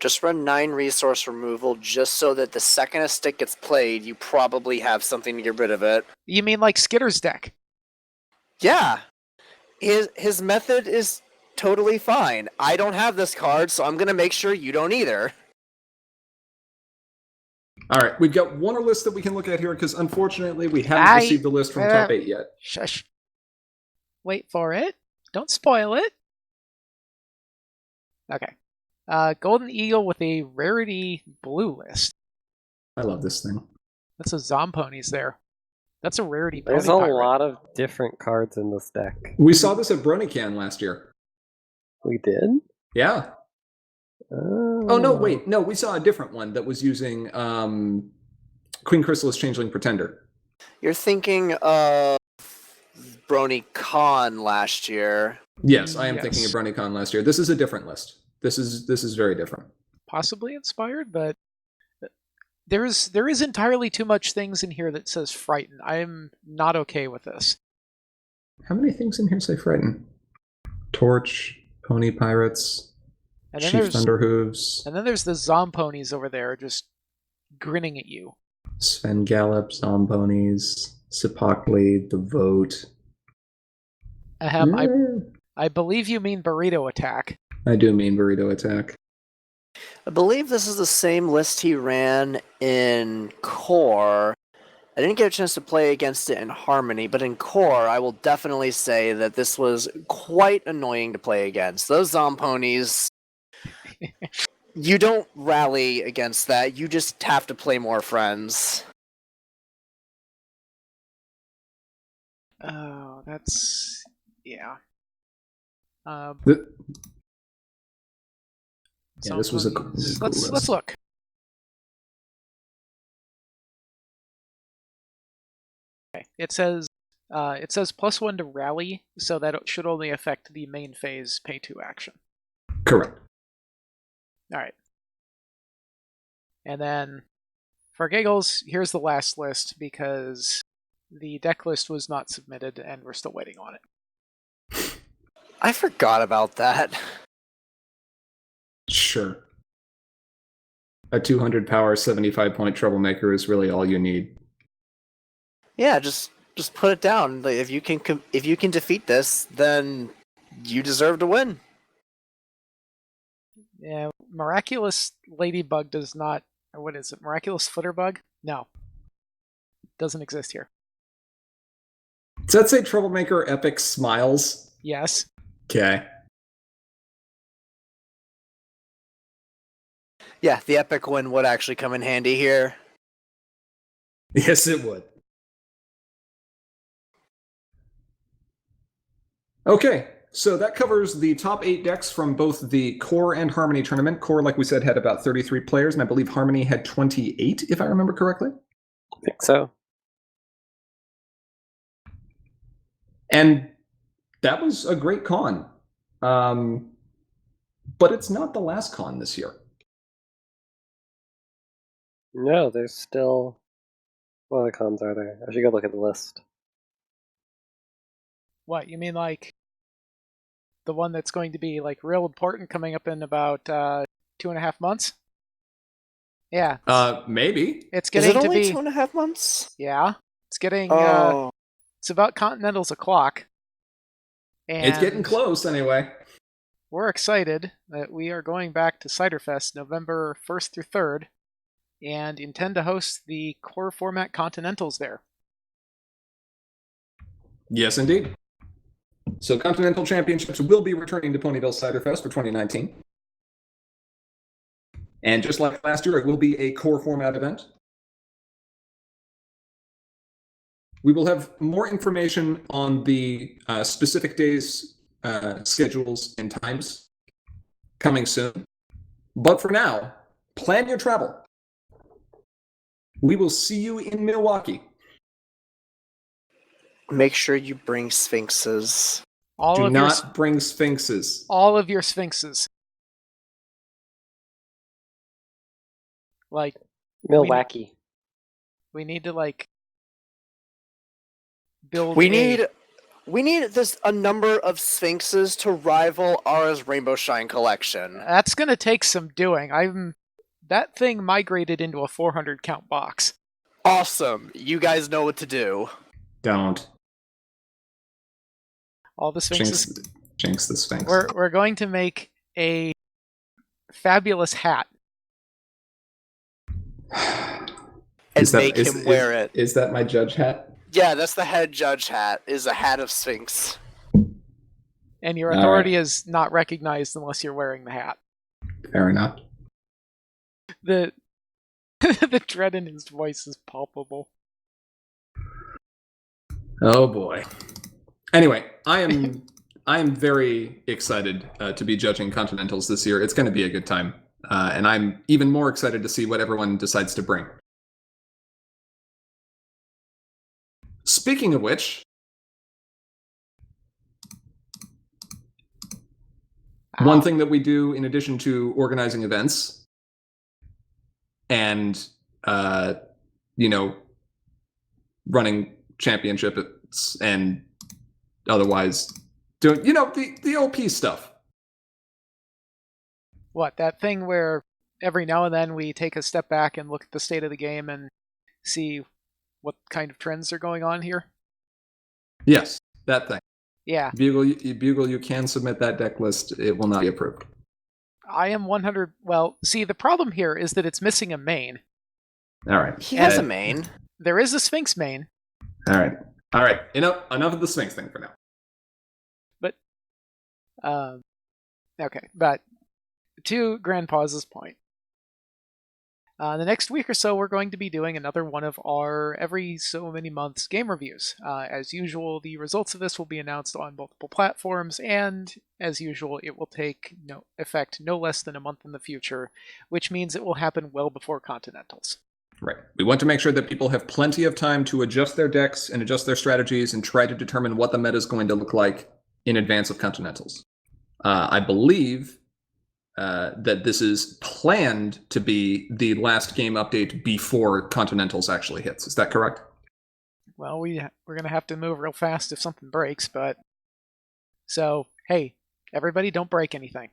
Just run 9 resource removal just so that the second a stick gets played, you probably have something to get rid of it. You mean like Skitter's deck? Yeah. His method is totally fine. I don't have this card, so I'm going to make sure you don't either. All right, we've got one more list that we can look at here because unfortunately we haven't received the list from top 8 yet. Shush. Wait for it. Don't spoil it. Okay. Golden Eagle with a rarity blue list. I love this thing. That's a Zomponies there. That's a rarity. There's a lot of different cards in this deck. We saw this at BronyCon last year. We did? Yeah. Oh, no, wait. No, we saw a different one that was using Queen Chrysalis Changeling Pretender. You're thinking of BronyCon last year. Yes, I am thinking of BronyCon last year. This is a different list. This is very different. Possibly inspired, but there is entirely too much things in here that says frighten. I am not okay with this. How many things in here say frighten? Torch, Pony Pirates, Chief Thunderhooves. And then there's the Zomponies over there just grinning at you. Sven Gallop, Zomponies, Sipakli, The Vote. I believe you mean Burrito Attack. I do mean Burrito Attack. I believe this is the same list he ran in Core. I didn't get a chance to play against it in Harmony, but in Core, I will definitely say that this was quite annoying to play against. Those Zomponies, you don't rally against that. You just have to play more friends. Oh, that's... yeah. This was a cool let's look. Okay. It says +1 to rally, so that it should only affect the main phase pay 2 action. Correct. Alright. And then for giggles, here's the last list because The deck list was not submitted, and we're still waiting on it. I forgot about that. Sure. A 200 power, 75-point troublemaker is really all you need. Yeah, just put it down. Like, if you can defeat this, then you deserve to win. Yeah, Miraculous Ladybug does not. What is it? Miraculous Flitterbug? No, doesn't exist here. Does that say troublemaker epic smiles? Yes. Okay. Yeah, the epic win would actually come in handy here. Yes, it would. Okay, so that covers the top 8 decks from both the Core and Harmony tournament. Core, like we said, had about 33 players, and I believe Harmony had 28, if I remember correctly. I think so. And that was a great con. But it's not the last con this year. No, there's still... What other cons are there? I should go look at the list. What, you mean like the one that's going to be like real important coming up in about 2.5 months? Yeah. Maybe. It's Is getting it to only be 2.5 months? Yeah. It's getting Oh, it's about Continentals o'clock. And It's getting close, anyway. we're excited that we are going back to Ciderfest November 1st through 3rd and intend to host the core format Continentals there. Yes, indeed. So Continental Championships will be returning to Ponyville Ciderfest for 2019. And just like last year, it will be a core format event. We will have more information on the specific days, schedules, and times coming soon. But for now, plan your travel. We will see you in Milwaukee. make sure you bring sphinxes. Do not bring sphinxes. All of your sphinxes. Like, Milwaukee. we need to like build. We need this a number of sphinxes to rival Ara's Rainbow Shine collection. That's gonna take some doing. That thing migrated into a 400 count box. Awesome. You guys know what to do. Don't. All the sphinxes. Jinx the sphinx. We're going to make a fabulous hat. And make him wear it. Is that my judge hat? Yeah, that's the head judge hat, is a hat of sphinx. And your authority is not recognized unless you're wearing the hat. Fair enough. The the dread in his voice is palpable. Oh boy. Anyway, I am very excited to be judging Continentals this year. It's going to be a good time. And I'm even more excited to see what everyone decides to bring. Speaking of which, one thing that we do in addition to organizing events and, running championships and otherwise doing, the OP stuff. What, that thing where every now and then we take a step back and look at the state of the game and see what kind of trends are going on here? Yes, that thing. Yeah. Bugle, you can submit that deck list. It will not be approved. I am 100... Well, see, the problem here is that it's missing a main. All right. He has a main. There is a Sphinx main. All right. Enough of the Sphinx thing for now. But, okay. But to Grandpa's point, the next week or so, we're going to be doing another one of our every so many months game reviews. As usual, the results of this will be announced on multiple platforms, and as usual, it will take effect no less than a month in the future, which means it will happen well before Continentals. Right. We want to make sure that people have plenty of time to adjust their decks and adjust their strategies and try to determine what the meta is going to look like in advance of Continentals. I believe that this is planned to be the last game update before Continentals actually hits. Is that correct? well, we're gonna have to move real fast if something breaks. But so hey, everybody, don't break anything.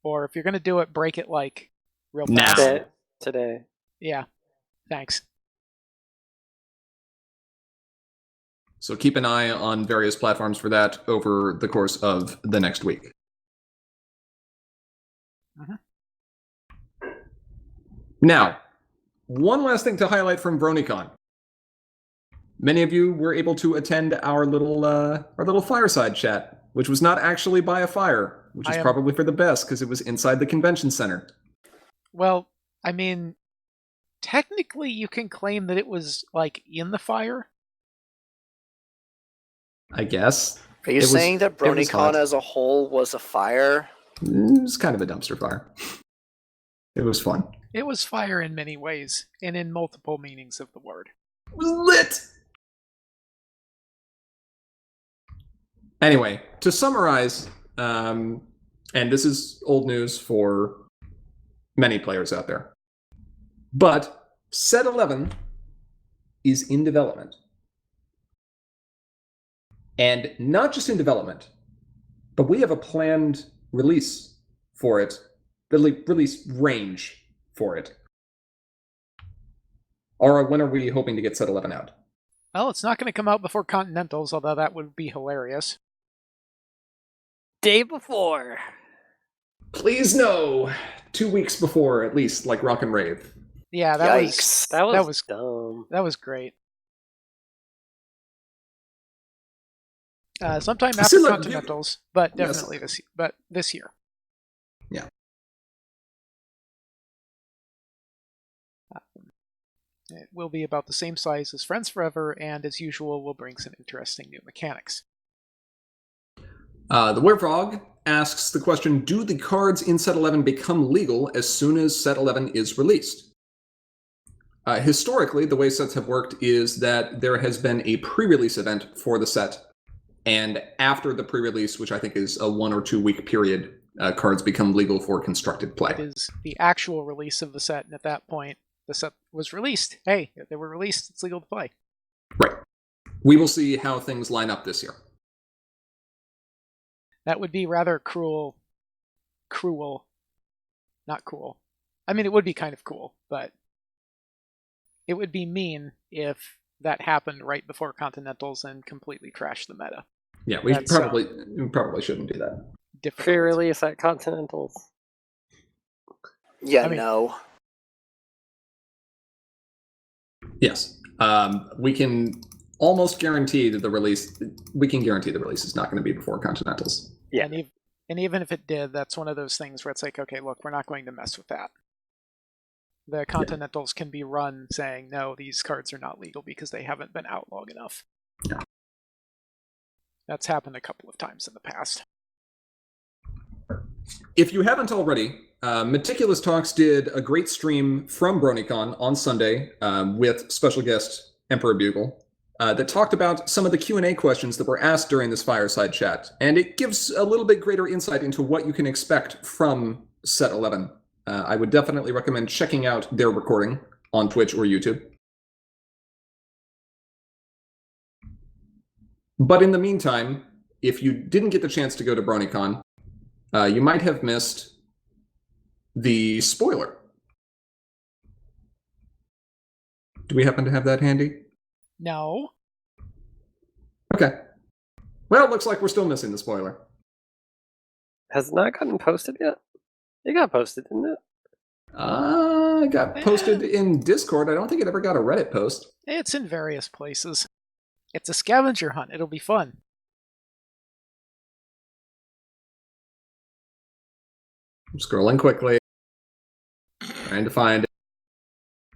Or if you're gonna do it, break it like real Now. fast. Today. Yeah. Thanks. So keep an eye on various platforms for that over the course of the next week. Now, one last thing to highlight from BronyCon. Many of you were able to attend our little fireside chat, which was not actually by a fire, which is probably for the best because it was inside the convention center. Well, I mean, technically you can claim that it was like in the fire. I guess. Are you saying that BronyCon as a whole was a fire? It was kind of a dumpster fire. It was fun. It was fire in many ways, and in multiple meanings of the word. It was lit! Anyway, to summarize, and this is old news for many players out there, but Set 11 is in development. And not just in development, but we have a planned release for it, the release range for it. Aura, when are we hoping to get Set 11 out? Well, it's not going to come out before Continentals, although that would be hilarious. Day before. Please no. 2 weeks before, at least, like Rock and Rave. Yeah, that was dumb. That was great. Sometime after Continentals, but definitely this year. Yeah. It will be about the same size as Friends Forever, and as usual, will bring some interesting new mechanics. The Werefrog asks the question, do the cards in Set 11 become legal as soon as Set 11 is released? Historically, the way sets have worked is that there has been a pre-release event for the set, and after the pre-release, which I think is a 1 or 2 week period, cards become legal for constructed play. It is the actual release of the set, and at that point, the set was released. Hey, they were released, it's legal to play. Right. We will see how things line up this year. That would be rather cruel. Not cool. I mean, it would be kind of cool, but it would be mean if that happened right before Continentals and completely crashed the meta. Yeah, we probably shouldn't do that. Pre-release at Continentals. Yeah, no. Yes. We can almost guarantee that the release is not going to be before Continentals. Yeah. And even if it did, that's one of those things where it's like, okay, look, we're not going to mess with that. The Continentals can be run saying, no, these cards are not legal because they haven't been out long enough. Yeah. That's happened a couple of times in the past. If you haven't already, Meticulous Talks did a great stream from BronyCon on Sunday with special guest Emperor Bugle that talked about some of the Q&A questions that were asked during this fireside chat, and it gives a little bit greater insight into what you can expect from Set 11. I would definitely recommend checking out their recording on Twitch or YouTube. But in the meantime, if you didn't get the chance to go to BronyCon, you might have missed the spoiler. Do we happen to have that handy? No. Okay. Well, it looks like we're still missing the spoiler. Has it not gotten posted yet? It got posted, didn't it? It got posted in Discord. I don't think it ever got a Reddit post. It's in various places. It's a scavenger hunt. It'll be fun. I'm scrolling quickly. Trying to find it.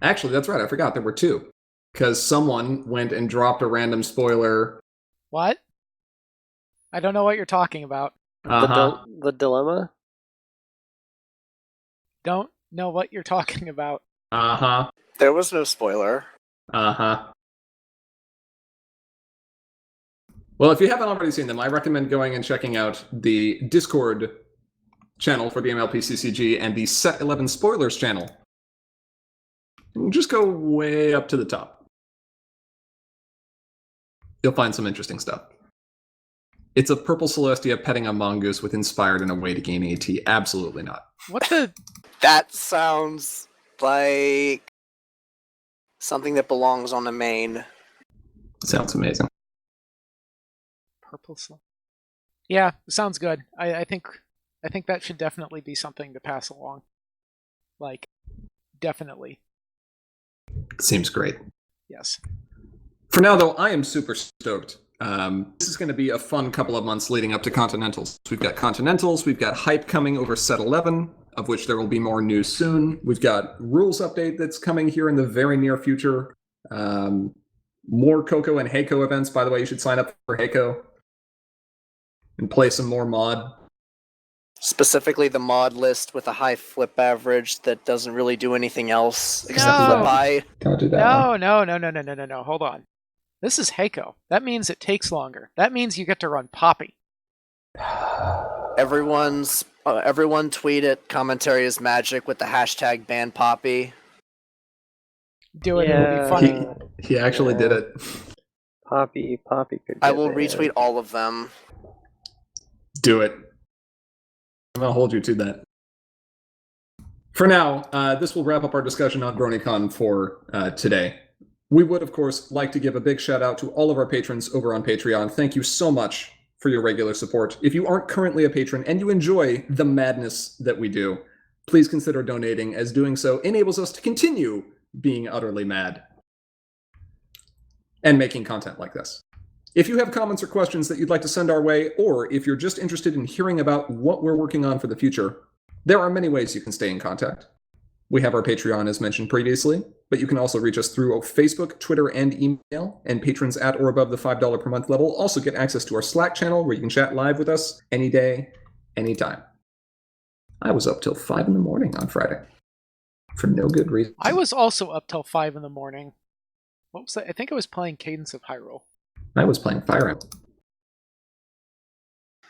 Actually, that's right. I forgot there were two. Because someone went and dropped a random spoiler. What? I don't know what you're talking about. The dilemma? Don't know what you're talking about. There was no spoiler. Well, if you haven't already seen them, I recommend going and checking out the Discord channel for the MLPCCG and the Set 11 Spoilers channel. Just go way up to the top. You'll find some interesting stuff. It's a purple Celestia petting a mongoose with inspired in a way to gain AT. Absolutely not. What the? That sounds like something that belongs on a main. Sounds amazing. Purple Celestia. Yeah, sounds good. I think that should definitely be something to pass along. Like, definitely. Seems great. Yes. For now, though, I am super stoked. This is going to be a fun couple of months leading up to Continentals. We've got Continentals, we've got hype coming over Set 11, of which there will be more news soon. We've got rules update that's coming here in the very near future. More Coco and Heiko events. By the way, you should sign up for Heiko and play some more mod. Specifically the mod list with a high flip average that doesn't really do anything else except No. flip high. Don't do that one. No. Hold on. This is Heiko. That means it takes longer. That means you get to run Papi. Everyone tweet it. Commentary is magic with the hashtag ban Papi. Do it. It'll be funny. He actually did it. Papi could. I will retweet all of them. Do it. I'm going to hold you to that. For now, this will wrap up our discussion on BronyCon for today. We would, of course, like to give a big shout out to all of our patrons over on Patreon. Thank you so much for your regular support. If you aren't currently a patron and you enjoy the madness that we do, please consider donating, as doing so enables us to continue being utterly mad and making content like this. If you have comments or questions that you'd like to send our way, or if you're just interested in hearing about what we're working on for the future, there are many ways you can stay in contact. We have our Patreon, as mentioned previously, but you can also reach us through Facebook, Twitter, and email, and patrons at or above the $5 per month level also get access to our Slack channel, where you can chat live with us any day, anytime. I was up till 5 in the morning on Friday, for no good reason. I was also up till 5 in the morning. What was that? I think I was playing Cadence of Hyrule. I was playing Fire Emblem.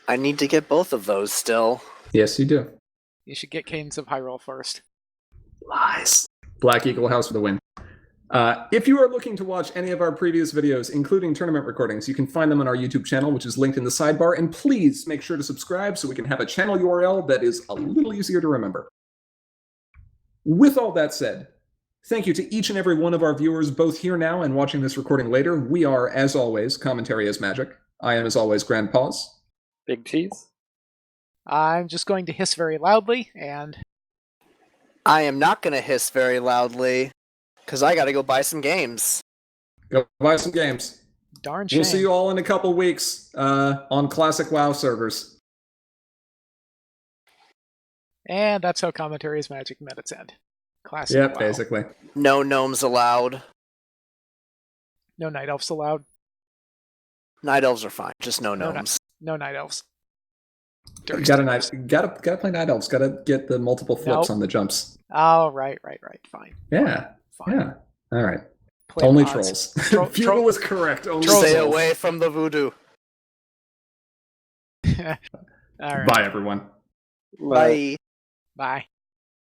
I need to get both of those still. Yes, you do. You should get Cadence of Hyrule first. Lies. Black Eagle House for the win. If you are looking to watch any of our previous videos, including tournament recordings, you can find them on our YouTube channel, which is linked in the sidebar. And please make sure to subscribe so we can have a channel URL that is a little easier to remember. With all that said, thank you to each and every one of our viewers, both here now and watching this recording later. We are, as always, Commentary is Magic. I am, as always, Grandpaws. Big Cheese. I'm just going to hiss very loudly, and I am not going to hiss very loudly, because I got to go buy some games. Go buy some games. darn shame. We'll see you all in a couple weeks on Classic WoW servers. And that's how Commentary is Magic met its end. Classic. Yep, WoW. basically. No gnomes allowed. No Night Elves allowed. Night elves are fine, just no No, gnomes. No Night Elves. Gotta play Night Elves. Gotta get the multiple flips on the jumps. Oh, right. Fine. Yeah. Fine. Yeah. All right. Play Only mods. trolls. Fugal was correct. Only Stay trolls. away from the voodoo. All right. Bye, everyone. Bye. Bye.